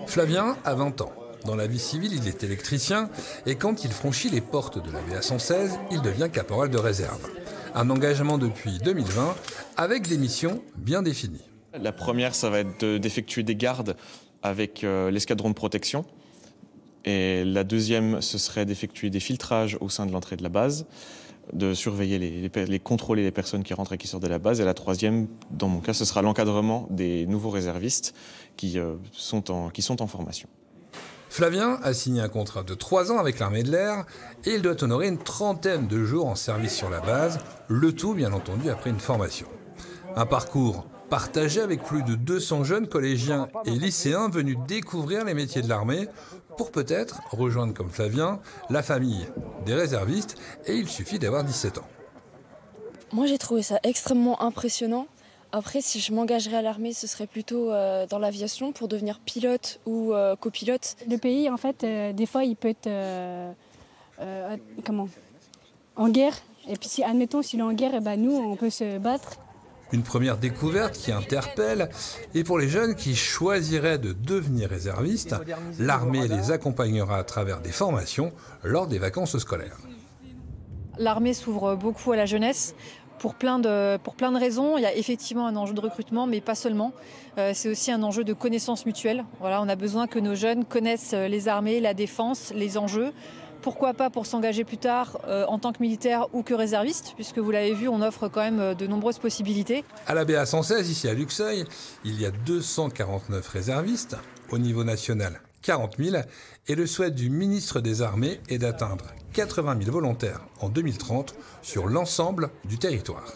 Flavien a 20 ans. Dans la vie civile, il est électricien et quand il franchit les portes de la BA 116, il devient caporal de réserve. Un engagement depuis 2020 avec des missions bien définies. La première, ça va être d'effectuer des gardes avec l'escadron de protection. Et la deuxième, ce serait d'effectuer des filtrages au sein de l'entrée de la base, de surveiller les contrôler les personnes qui rentrent et qui sortent de la base. Et la troisième, dans mon cas, ce sera l'encadrement des nouveaux réservistes qui sont en formation. Flavien a signé un contrat de 3 ans avec l'armée de l'air et il doit honorer une trentaine de jours en service sur la base, le tout bien entendu après une formation. Un parcours partagé avec plus de 200 jeunes collégiens et lycéens venus découvrir les métiers de l'armée pour peut-être rejoindre comme Flavien la famille des réservistes et il suffit d'avoir 17 ans. Moi j'ai trouvé ça extrêmement impressionnant. Après, si je m'engagerais à l'armée, ce serait plutôt dans l'aviation pour devenir pilote ou copilote. Le pays, en fait, des fois, il peut être en guerre. Et puis, si, admettons, s'il est en guerre, eh ben, nous, on peut se battre. Une première découverte qui interpelle. Et pour les jeunes qui choisiraient de devenir réservistes, l'armée les accompagnera à travers des formations lors des vacances scolaires. L'armée s'ouvre beaucoup à la jeunesse. Pour plein de raisons, il y a effectivement un enjeu de recrutement, mais pas seulement. C'est aussi un enjeu de connaissance mutuelle. Voilà, on a besoin que nos jeunes connaissent les armées, la défense, les enjeux. Pourquoi pas pour s'engager plus tard en tant que militaire ou que réserviste, puisque vous l'avez vu, on offre quand même de nombreuses possibilités. À la BA 116, ici à Luxeuil, il y a 249 réservistes. Au niveau national, 40 000. Et le souhait du ministre des Armées est d'atteindre 80 000 volontaires en 2030 sur l'ensemble du territoire.